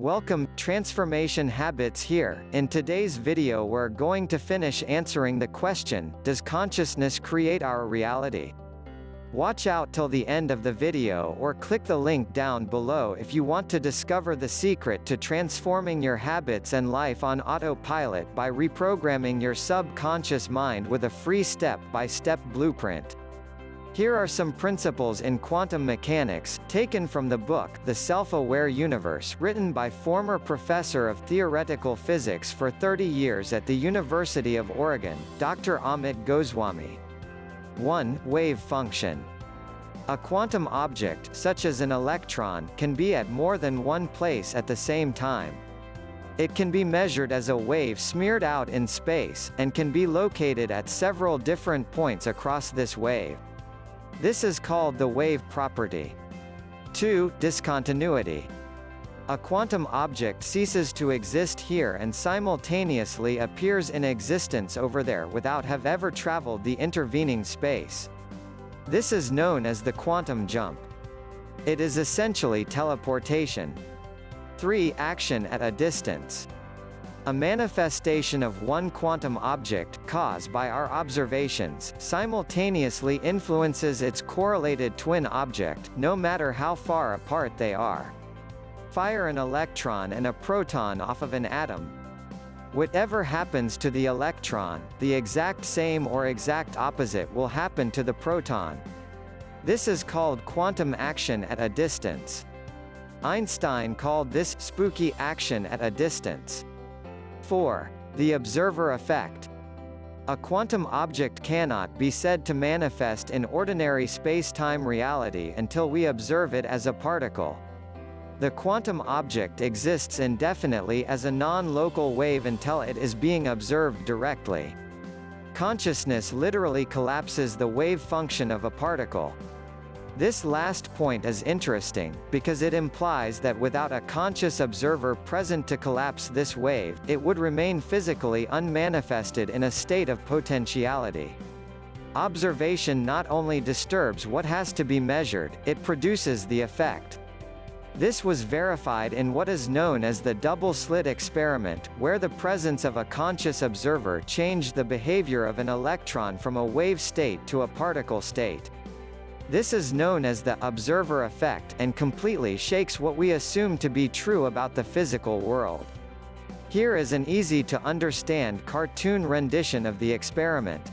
Welcome, Transformation Habits here. In today's video we're going to finish answering the question, does consciousness create our reality? Watch out till the end of the video or click the link down below if you want to discover the secret to transforming your habits and life on autopilot by reprogramming your subconscious mind with a free step-by-step blueprint. Here are some principles in quantum mechanics, taken from the book The Self-Aware Universe, written by former professor of theoretical physics for 30 years at the University of Oregon, Dr. Amit Goswami. 1. Wave function. A quantum object, such as an electron, can be at more than one place at the same time. It can be measured as a wave smeared out in space, and can be located at several different points across this wave. This is called the wave property. 2. Discontinuity. A quantum object ceases to exist here and simultaneously appears in existence over there without have ever traveled the intervening space. This is known as the quantum jump. It is essentially teleportation. 3. Action at a distance. A manifestation of one quantum object, caused by our observations, simultaneously influences its correlated twin object, no matter how far apart they are. Fire an electron and a proton off of an atom. Whatever happens to the electron, the exact same or exact opposite will happen to the proton. This is called quantum action at a distance. Einstein called this spooky action at a distance. 4. The observer effect. A quantum object cannot be said to manifest in ordinary space-time reality until we observe it as a particle. The quantum object exists indefinitely as a non-local wave until it is being observed directly. Consciousness literally collapses the wave function of a particle. This last point is interesting, because it implies that without a conscious observer present to collapse this wave, it would remain physically unmanifested in a state of potentiality. Observation not only disturbs what has to be measured, it produces the effect. This was verified in what is known as the double-slit experiment, where the presence of a conscious observer changed the behavior of an electron from a wave state to a particle state. This is known as the observer effect and completely shakes what we assume to be true about the physical world. Here is an easy-to-understand cartoon rendition of the experiment.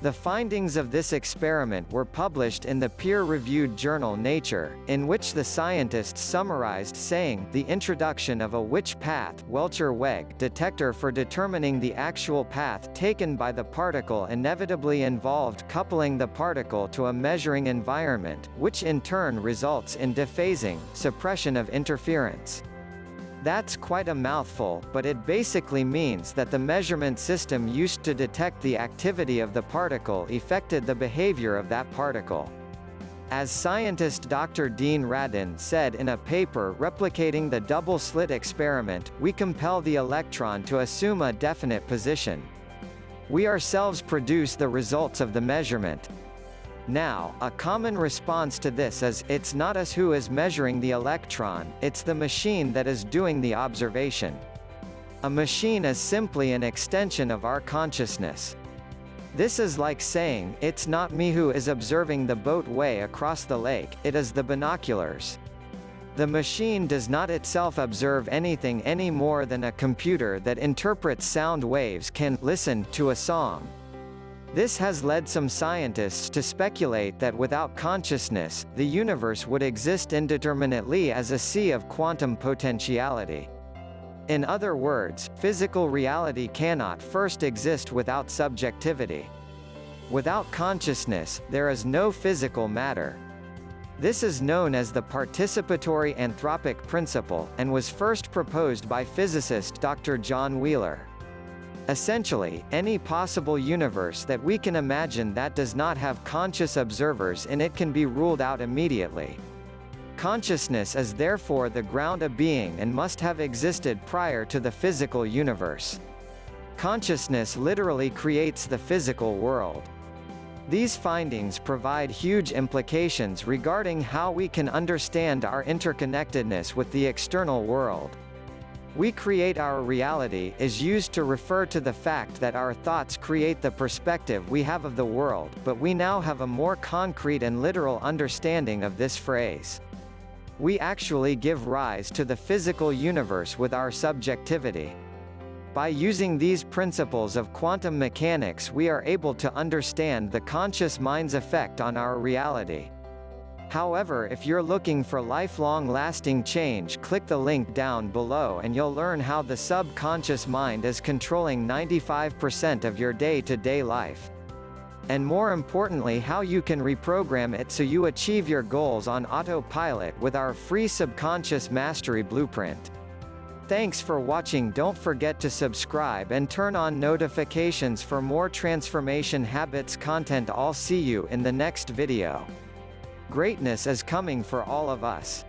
The findings of this experiment were published in the peer-reviewed journal Nature, in which the scientists summarized saying, the introduction of a witch path Welcher-Weg detector for determining the actual path taken by the particle inevitably involved coupling the particle to a measuring environment, which in turn results in dephasing, suppression of interference. That's quite a mouthful, but it basically means that the measurement system used to detect the activity of the particle affected the behavior of that particle. As scientist Dr. Dean Radin said in a paper replicating the double-slit experiment, we compel the electron to assume a definite position. We ourselves produce the results of the measurement. Now, a common response to this is, it's not us who is measuring the electron, it's the machine that is doing the observation. A machine is simply an extension of our consciousness. This is like saying, it's not me who is observing the boat way across the lake, it is the binoculars. The machine does not itself observe anything any more than a computer that interprets sound waves can listen to a song. This has led some scientists to speculate that without consciousness, the universe would exist indeterminately as a sea of quantum potentiality. In other words, physical reality cannot first exist without subjectivity. Without consciousness, there is no physical matter. This is known as the participatory anthropic principle, and was first proposed by physicist Dr. John Wheeler. Essentially, any possible universe that we can imagine that does not have conscious observers in it can be ruled out immediately. Consciousness is therefore the ground of being and must have existed prior to the physical universe. Consciousness literally creates the physical world. These findings provide huge implications regarding how we can understand our interconnectedness with the external world. "We create our reality" is used to refer to the fact that our thoughts create the perspective we have of the world, but we now have a more concrete and literal understanding of this phrase. We actually give rise to the physical universe with our subjectivity. By using these principles of quantum mechanics, we are able to understand the conscious mind's effect on our reality. However, if you're looking for lifelong lasting change, click the link down below and you'll learn how the subconscious mind is controlling 95% of your day-to-day life. And more importantly, how you can reprogram it so you achieve your goals on autopilot with our free Subconscious Mastery Blueprint. Thanks for watching. Don't forget to subscribe and turn on notifications for more transformation habits content. I'll see you in the next video. Greatness is coming for all of us.